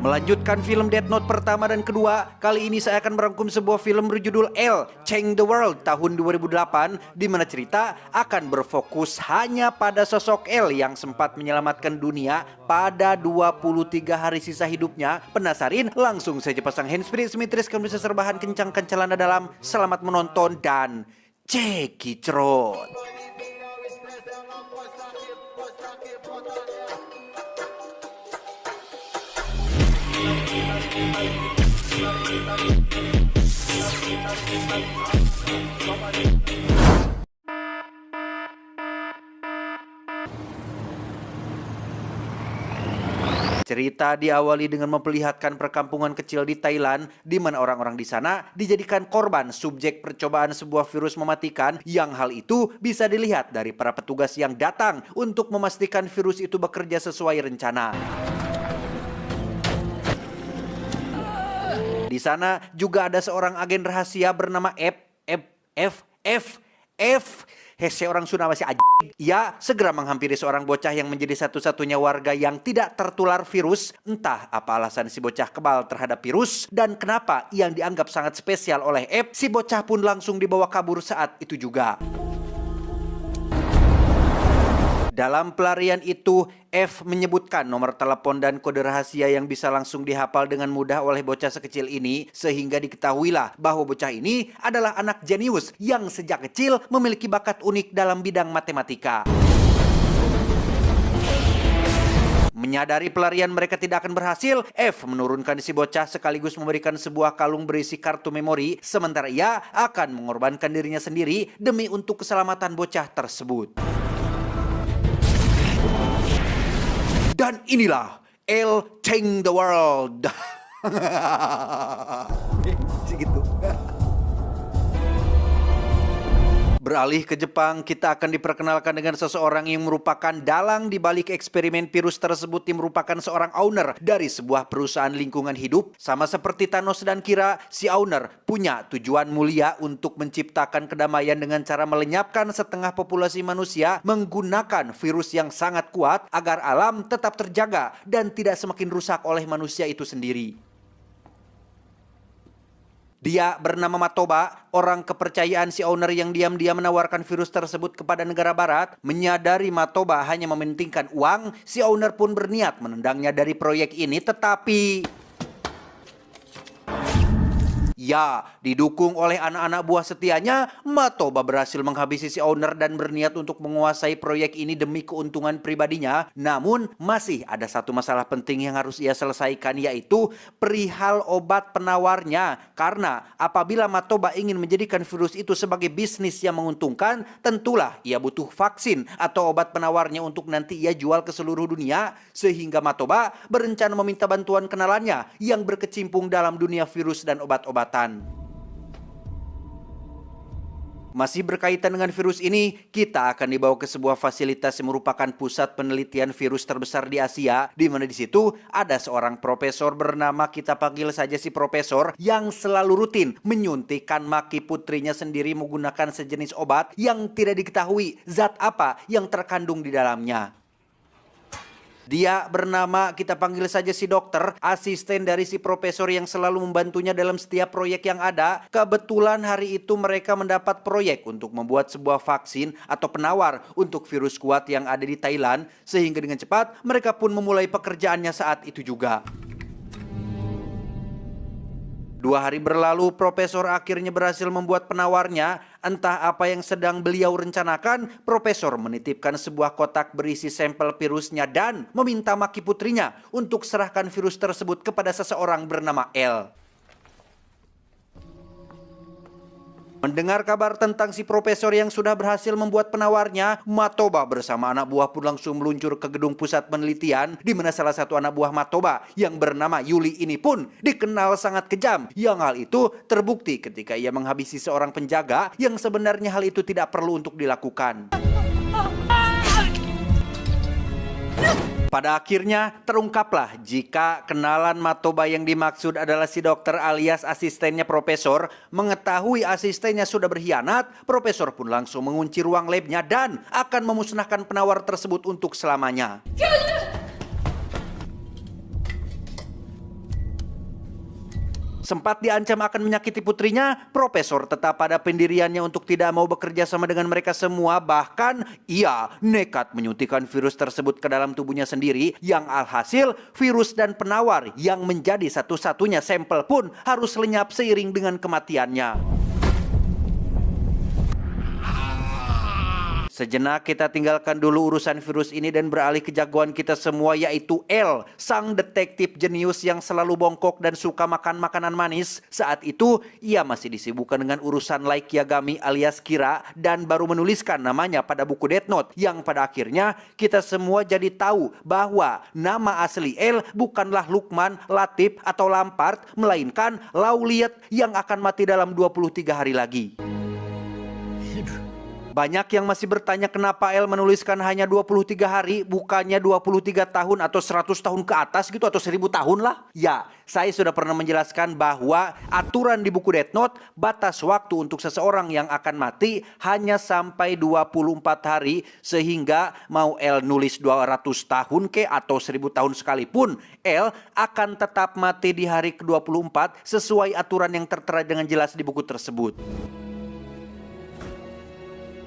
Melanjutkan film Death Note pertama dan kedua, kali ini saya akan merangkum sebuah film berjudul L Change the World tahun 2008, di mana cerita akan berfokus hanya pada sosok L yang sempat menyelamatkan dunia pada 23 hari sisa hidupnya. Penasarin? Langsung saja pasang handsfree, semitriskan bisa serbahan, kencangkan celana dalam. Selamat menonton dan cekicrot. Cerita diawali dengan memperlihatkan perkampungan kecil di Thailand, di mana orang-orang di sana dijadikan korban subjek percobaan sebuah virus mematikan, yang hal itu bisa dilihat dari para petugas yang datang untuk memastikan virus itu bekerja sesuai rencana. Di sana juga ada seorang agen rahasia bernama Hese orang Sunda masih aja. Ia segera menghampiri seorang bocah yang menjadi satu-satunya warga yang tidak tertular virus. Entah apa alasan si bocah kebal terhadap virus dan kenapa yang dianggap sangat spesial oleh si bocah pun langsung dibawa kabur saat itu juga. Dalam pelarian itu, F menyebutkan nomor telepon dan kode rahasia yang bisa langsung dihafal dengan mudah oleh bocah sekecil ini, sehingga diketahuilah bahwa bocah ini adalah anak jenius yang sejak kecil memiliki bakat unik dalam bidang matematika. Menyadari pelarian mereka tidak akan berhasil, F menurunkan si bocah sekaligus memberikan sebuah kalung berisi kartu memori, sementara ia akan mengorbankan dirinya sendiri demi untuk keselamatan bocah tersebut. Dan inilah L Change the World. Segitu. Beralih ke Jepang, kita akan diperkenalkan dengan seseorang yang merupakan dalang di balik eksperimen virus tersebut, yang merupakan seorang owner dari sebuah perusahaan lingkungan hidup. Sama seperti Thanos dan Kira, si owner punya tujuan mulia untuk menciptakan kedamaian dengan cara melenyapkan setengah populasi manusia menggunakan virus yang sangat kuat agar alam tetap terjaga dan tidak semakin rusak oleh manusia itu sendiri. Dia bernama Matoba, orang kepercayaan si owner yang diam-diam menawarkan virus tersebut kepada negara barat. Menyadari Matoba hanya mementingkan uang, si owner pun berniat menendangnya dari proyek ini, tetapi ya, didukung oleh anak-anak buah setianya, Matoba berhasil menghabisi si owner dan berniat untuk menguasai proyek ini demi keuntungan pribadinya. Namun, masih ada satu masalah penting yang harus ia selesaikan, yaitu perihal obat penawarnya. Karena apabila Matoba ingin menjadikan virus itu sebagai bisnis yang menguntungkan, tentulah ia butuh vaksin atau obat penawarnya untuk nanti ia jual ke seluruh dunia. Sehingga Matoba berencana meminta bantuan kenalannya yang berkecimpung dalam dunia virus dan obat-obatan. Masih berkaitan dengan virus ini, kita akan dibawa ke sebuah fasilitas yang merupakan pusat penelitian virus terbesar di Asia, di mana di situ ada seorang profesor bernama, kita panggil saja si profesor, yang selalu rutin menyuntikkan maki putrinya sendiri menggunakan sejenis obat yang tidak diketahui zat apa yang terkandung di dalamnya. Dia bernama, kita panggil saja si dokter, asisten dari si profesor yang selalu membantunya dalam setiap proyek yang ada. Kebetulan hari itu mereka mendapat proyek untuk membuat sebuah vaksin atau penawar untuk virus kuat yang ada di Thailand, sehingga dengan cepat mereka pun memulai pekerjaannya saat itu juga. 2 hari berlalu, profesor akhirnya berhasil membuat penawarnya. Entah apa yang sedang beliau rencanakan, profesor menitipkan sebuah kotak berisi sampel virusnya dan meminta maki putrinya untuk serahkan virus tersebut kepada seseorang bernama L. Mendengar kabar tentang si profesor yang sudah berhasil membuat penawarnya, Matoba bersama anak buah pun langsung meluncur ke gedung pusat penelitian, di mana salah satu anak buah Matoba yang bernama Yuli ini pun dikenal sangat kejam. Yang hal itu terbukti ketika ia menghabisi seorang penjaga yang sebenarnya hal itu tidak perlu untuk dilakukan. Pada akhirnya terungkaplah jika kenalan Matoba yang dimaksud adalah si dokter alias asistennya profesor. Mengetahui asistennya sudah berkhianat, profesor pun langsung mengunci ruang labnya dan akan memusnahkan penawar tersebut untuk selamanya. Sempat diancam akan menyakiti putrinya, Profesor tetap pada pendiriannya untuk tidak mau bekerja sama dengan mereka semua. Bahkan ia nekat menyuntikkan virus tersebut ke dalam tubuhnya sendiri, yang alhasil virus dan penawar yang menjadi satu-satunya sampel pun harus lenyap seiring dengan kematiannya. Sejenak kita tinggalkan dulu urusan virus ini dan beralih ke jagoan kita semua, yaitu L, sang detektif jenius yang selalu bongkok dan suka makan makanan manis. Saat itu ia masih disibukkan dengan urusan Light Yagami alias Kira dan baru menuliskan namanya pada buku Death Note, yang pada akhirnya kita semua jadi tahu bahwa nama asli L bukanlah Lukman, Latif atau Lampard, melainkan Lauliet yang akan mati dalam 23 hari lagi. Banyak yang masih bertanya kenapa L menuliskan hanya 23 hari, bukannya 23 tahun atau 100 tahun ke atas gitu, atau 1000 tahun lah. Ya, saya sudah pernah menjelaskan bahwa aturan di buku Death Note, batas waktu untuk seseorang yang akan mati hanya sampai 24 hari. Sehingga mau L nulis 200 tahun ke atau 1000 tahun sekalipun, L akan tetap mati di hari ke-24 sesuai aturan yang tertera dengan jelas di buku tersebut.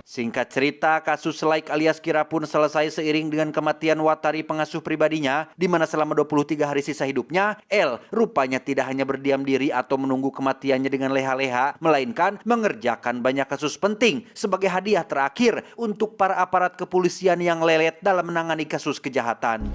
Singkat cerita, kasus Light alias Kira pun selesai seiring dengan kematian Watari, pengasuh pribadinya, di mana selama 23 hari sisa hidupnya, L rupanya tidak hanya berdiam diri atau menunggu kematiannya dengan leha-leha, melainkan mengerjakan banyak kasus penting sebagai hadiah terakhir untuk para aparat kepolisian yang lelet dalam menangani kasus kejahatan.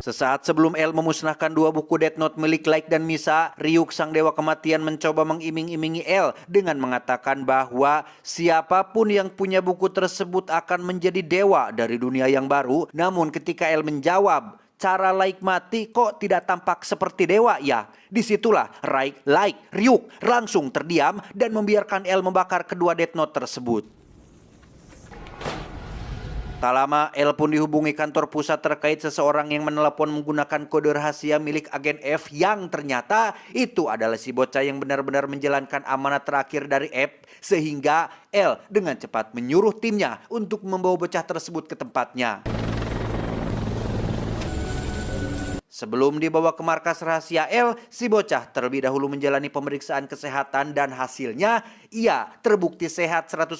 Sesaat sebelum L memusnahkan 2 buku Death Note milik Light dan Misa, Ryuk sang dewa kematian mencoba mengiming-imingi L dengan mengatakan bahwa siapapun yang punya buku tersebut akan menjadi dewa dari dunia yang baru. Namun ketika L menjawab, cara Light mati kok tidak tampak seperti dewa ya? Disitulah Light, Ryuk langsung terdiam dan membiarkan L membakar kedua Death Note tersebut. Tak lama, L pun dihubungi kantor pusat terkait seseorang yang menelepon menggunakan kode rahasia milik agen F, yang ternyata itu adalah si bocah yang benar-benar menjalankan amanat terakhir dari F. Sehingga L dengan cepat menyuruh timnya untuk membawa bocah tersebut ke tempatnya. Sebelum dibawa ke markas rahasia L, si bocah terlebih dahulu menjalani pemeriksaan kesehatan dan hasilnya ia terbukti sehat 100%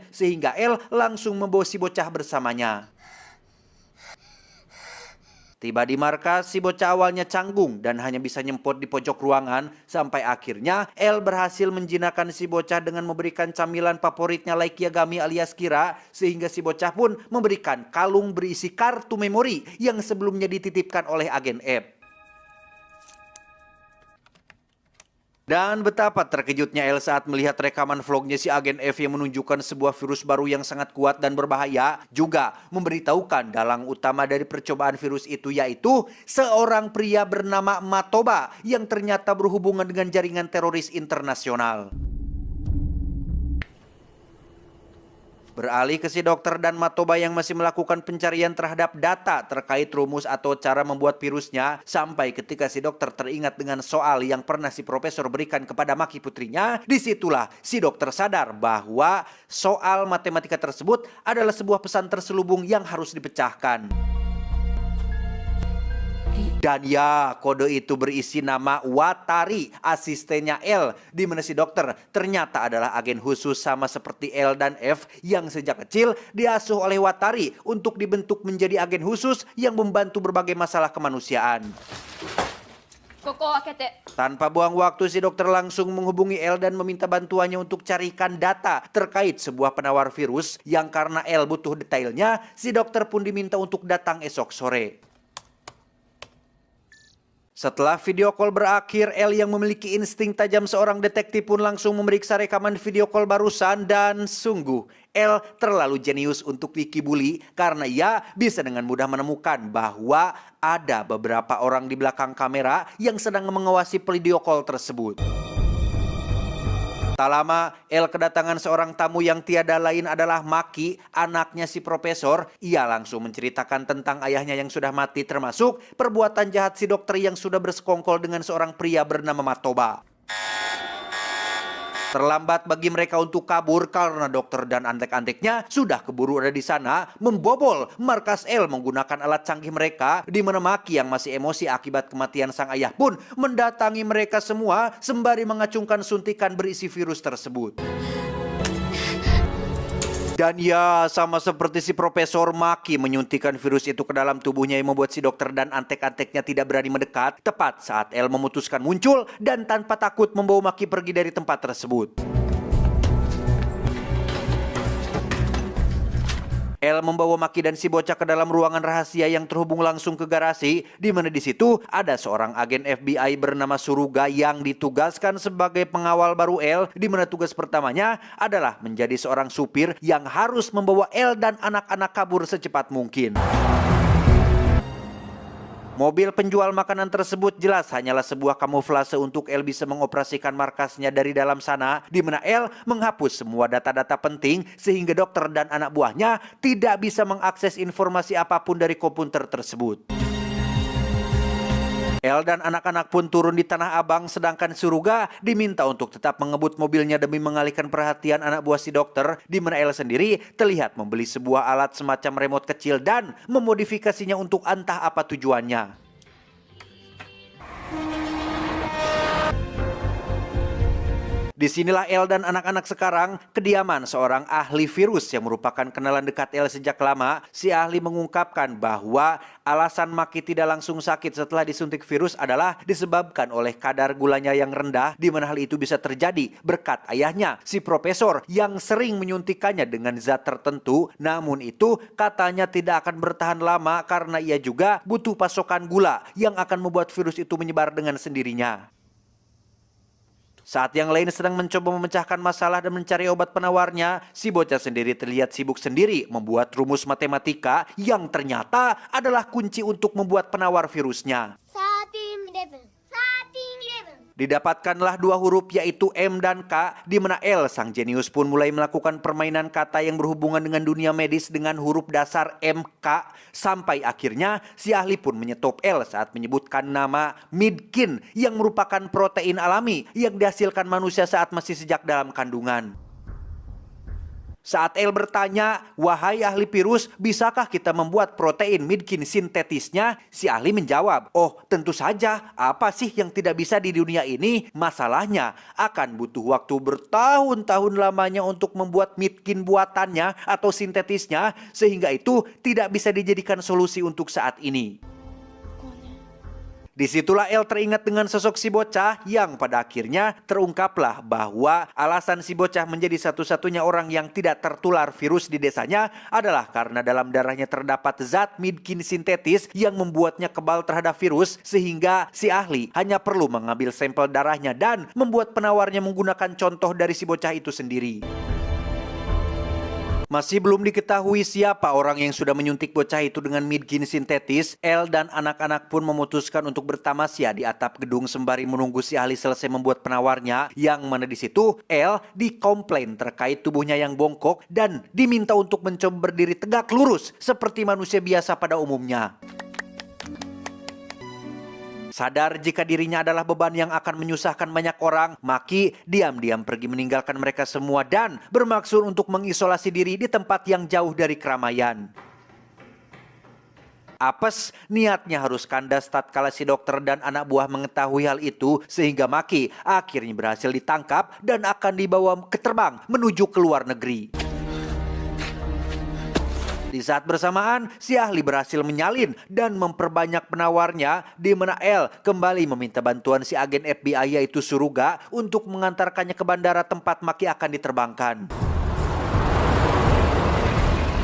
sehingga L langsung membawa si bocah bersamanya. Tiba di markas, si bocah awalnya canggung dan hanya bisa nyempot di pojok ruangan, sampai akhirnya L berhasil menjinakkan si bocah dengan memberikan camilan favoritnya Light Yagami alias Kira, sehingga si bocah pun memberikan kalung berisi kartu memori yang sebelumnya dititipkan oleh agen F. Dan betapa terkejutnya L saat melihat rekaman vlognya si agen F yang menunjukkan sebuah virus baru yang sangat kuat dan berbahaya, juga memberitahukan dalang utama dari percobaan virus itu, yaitu seorang pria bernama Matoba yang ternyata berhubungan dengan jaringan teroris internasional. Beralih ke si dokter dan Matoba yang masih melakukan pencarian terhadap data terkait rumus atau cara membuat virusnya, sampai ketika si dokter teringat dengan soal yang pernah si profesor berikan kepada Maki putrinya. Disitulah si dokter sadar bahwa soal matematika tersebut adalah sebuah pesan terselubung yang harus dipecahkan. Dan ya, kode itu berisi nama Watari, asistennya L, di mana si dokter ternyata adalah agen khusus sama seperti L dan F yang sejak kecil diasuh oleh Watari untuk dibentuk menjadi agen khusus yang membantu berbagai masalah kemanusiaan. Tanpa buang waktu, si dokter langsung menghubungi L dan meminta bantuannya untuk carikan data terkait sebuah penawar virus yang karena L butuh detailnya, si dokter pun diminta untuk datang esok sore. Setelah video call berakhir, L yang memiliki insting tajam seorang detektif pun langsung memeriksa rekaman video call barusan, dan sungguh L terlalu jenius untuk dikibuli karena ia bisa dengan mudah menemukan bahwa ada beberapa orang di belakang kamera yang sedang mengawasi video call tersebut. Tak lama, L kedatangan seorang tamu yang tiada lain adalah Maki, anaknya si profesor. Ia langsung menceritakan tentang ayahnya yang sudah mati, termasuk perbuatan jahat si dokter yang sudah bersekongkol dengan seorang pria bernama Matoba. Terlambat bagi mereka untuk kabur karena dokter dan antek-anteknya sudah keburu ada di sana membobol markas L menggunakan alat canggih mereka, di mana Maki yang masih emosi akibat kematian sang ayah pun mendatangi mereka semua sembari mengacungkan suntikan berisi virus tersebut. Dan ya, sama seperti si Profesor, Maki menyuntikkan virus itu ke dalam tubuhnya yang membuat si dokter dan antek-anteknya tidak berani mendekat tepat saat El memutuskan muncul dan tanpa takut membawa Maki pergi dari tempat tersebut. El membawa Maki dan si bocah ke dalam ruangan rahasia yang terhubung langsung ke garasi, di mana di situ ada seorang agen FBI bernama Suruga yang ditugaskan sebagai pengawal baru El, di mana tugas pertamanya adalah menjadi seorang supir yang harus membawa El dan anak-anak kabur secepat mungkin. Mobil penjual makanan tersebut jelas hanyalah sebuah kamuflase untuk El bisa mengoperasikan markasnya dari dalam sana, di mana El menghapus semua data-data penting sehingga dokter dan anak buahnya tidak bisa mengakses informasi apapun dari komputer tersebut. El dan anak-anak pun turun di Tanah Abang, sedangkan Suruga diminta untuk tetap mengebut mobilnya demi mengalihkan perhatian anak buah si dokter, di mana El sendiri terlihat membeli sebuah alat semacam remote kecil dan memodifikasinya untuk entah apa tujuannya. Disinilah El dan anak-anak sekarang kediaman seorang ahli virus yang merupakan kenalan dekat El sejak lama. Si ahli mengungkapkan bahwa alasan Maki tidak langsung sakit setelah disuntik virus adalah disebabkan oleh kadar gulanya yang rendah, di mana hal itu bisa terjadi berkat ayahnya, si Profesor, yang sering menyuntikannya dengan zat tertentu. Namun itu katanya tidak akan bertahan lama karena ia juga butuh pasokan gula yang akan membuat virus itu menyebar dengan sendirinya. Saat yang lain sedang mencoba memecahkan masalah dan mencari obat penawarnya, si bocah sendiri terlihat sibuk sendiri membuat rumus matematika yang ternyata adalah kunci untuk membuat penawar virusnya. Didapatkanlah dua huruf yaitu M dan K, di mana El sang jenius pun mulai melakukan permainan kata yang berhubungan dengan dunia medis dengan huruf dasar MK, sampai akhirnya si ahli pun menyetop El saat menyebutkan nama Midkin yang merupakan protein alami yang dihasilkan manusia saat masih sejak dalam kandungan. Saat El bertanya, "Wahai ahli virus, bisakah kita membuat protein Midkin sintetisnya?" Si ahli menjawab, "Oh, tentu saja. Apa sih yang tidak bisa di dunia ini? Masalahnya akan butuh waktu bertahun-tahun lamanya untuk membuat Midkin buatannya atau sintetisnya, sehingga itu tidak bisa dijadikan solusi untuk saat ini." Disitulah El teringat dengan sosok si bocah yang pada akhirnya terungkaplah bahwa alasan si bocah menjadi satu-satunya orang yang tidak tertular virus di desanya adalah karena dalam darahnya terdapat zat Midkin sintetis yang membuatnya kebal terhadap virus, sehingga si ahli hanya perlu mengambil sampel darahnya dan membuat penawarnya menggunakan contoh dari si bocah itu sendiri. Masih belum diketahui siapa orang yang sudah menyuntik bocah itu dengan Midkin sintetis. El dan anak-anak pun memutuskan untuk bertamasya di atap gedung sembari menunggu si ahli selesai membuat penawarnya, yang mana di situ El dikomplain terkait tubuhnya yang bongkok dan diminta untuk mencoba berdiri tegak lurus seperti manusia biasa pada umumnya. Sadar jika dirinya adalah beban yang akan menyusahkan banyak orang, Maki diam-diam pergi meninggalkan mereka semua dan bermaksud untuk mengisolasi diri di tempat yang jauh dari keramaian. Apes, niatnya harus kandas tatkala si dokter dan anak buah mengetahui hal itu, sehingga Maki akhirnya berhasil ditangkap dan akan dibawa ke terbang menuju ke luar negeri. Di saat bersamaan, si ahli berhasil menyalin dan memperbanyak penawarnya, di mana El kembali meminta bantuan si agen FBI yaitu Suruga untuk mengantarkannya ke bandara tempat Maki akan diterbangkan.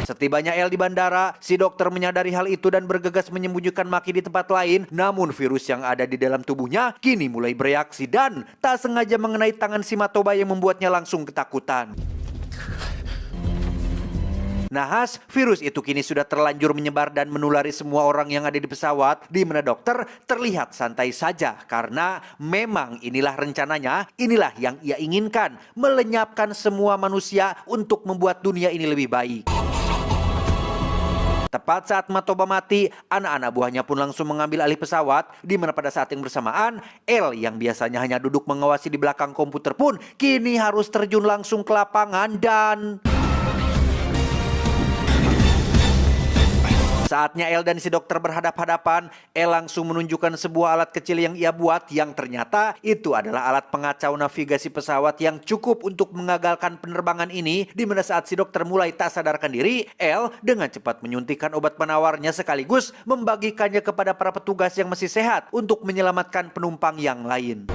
Setibanya El di bandara, si dokter menyadari hal itu dan bergegas menyembunyikan Maki di tempat lain. Namun virus yang ada di dalam tubuhnya kini mulai bereaksi dan tak sengaja mengenai tangan si Matoba yang membuatnya langsung ketakutan. Nahas, virus itu kini sudah terlanjur menyebar dan menulari semua orang yang ada di pesawat, di mana dokter terlihat santai saja karena memang inilah rencananya, inilah yang ia inginkan, melenyapkan semua manusia untuk membuat dunia ini lebih baik. Tepat saat Matoba mati, anak-anak buahnya pun langsung mengambil alih pesawat, di mana pada saat yang bersamaan, L yang biasanya hanya duduk mengawasi di belakang komputer pun kini harus terjun langsung ke lapangan dan... Saatnya El dan si dokter berhadap-hadapan, El langsung menunjukkan sebuah alat kecil yang ia buat yang ternyata itu adalah alat pengacau navigasi pesawat yang cukup untuk mengagalkan penerbangan ini, di mana saat si dokter mulai tak sadarkan diri, El dengan cepat menyuntikkan obat penawarnya sekaligus membagikannya kepada para petugas yang masih sehat untuk menyelamatkan penumpang yang lain.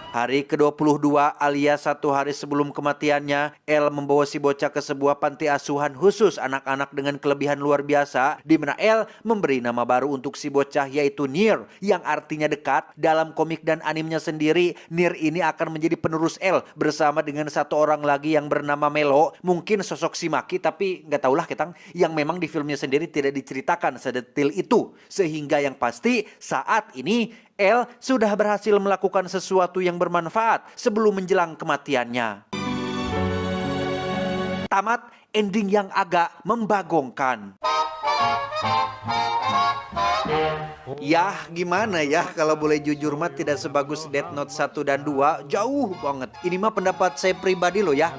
Hari ke-22 alias 1 hari sebelum kematiannya, El membawa si bocah ke sebuah panti asuhan khusus anak-anak dengan kelebihan luar biasa, di mana El memberi nama baru untuk si bocah yaitu Nier, yang artinya dekat. Dalam komik dan animenya sendiri, Nier ini akan menjadi penerus El bersama dengan satu orang lagi yang bernama Melo, mungkin sosok si Maki, tapi nggak tahulah ketang, yang memang di filmnya sendiri tidak diceritakan sedetil itu. Sehingga yang pasti saat ini El sudah berhasil melakukan sesuatu yang bermanfaat sebelum menjelang kematiannya. Tamat ending yang agak membagongkan. Ya gimana ya, kalau boleh jujur mah tidak sebagus Death Note 1 dan 2, jauh banget. Ini mah pendapat saya pribadi loh ya,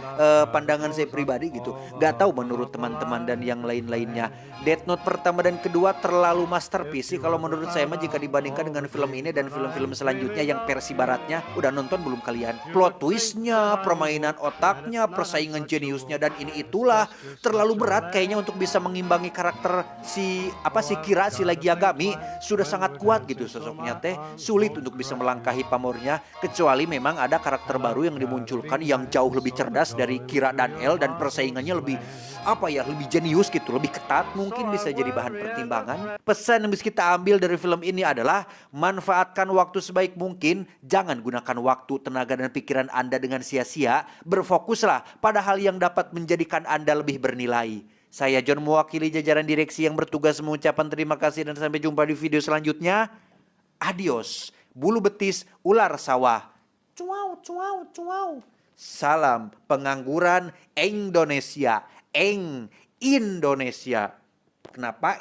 pandangan saya pribadi gitu. Gak tahu menurut teman-teman dan yang lain-lainnya. Death Note pertama dan kedua terlalu masterpiece sih kalau menurut saya mah, jika dibandingkan dengan film ini dan film-film selanjutnya yang versi baratnya. Udah nonton belum kalian? Plot twistnya, permainan otaknya, persaingan jeniusnya, dan ini itulah terlalu berat kayaknya untuk bisa mengimbangi karakter si Kira, si Lagi Yagami. Sudah sangat kuat gitu sosoknya teh, sulit untuk bisa melangkahi pamornya, kecuali memang ada karakter baru yang dimunculkan yang jauh lebih cerdas dari Kira dan El, dan persaingannya lebih lebih jenius gitu, lebih ketat, mungkin bisa jadi bahan pertimbangan. Pesan yang bisa kita ambil dari film ini adalah manfaatkan waktu sebaik mungkin, jangan gunakan waktu, tenaga dan pikiran Anda dengan sia-sia, berfokuslah pada hal yang dapat menjadikan Anda lebih bernilai. Saya John mewakili jajaran direksi yang bertugas mengucapkan terima kasih dan sampai jumpa di video selanjutnya. Adios, bulu betis ular sawah. Cuau, cuau, cuau. Salam pengangguran Indonesia. Indonesia. Kenapa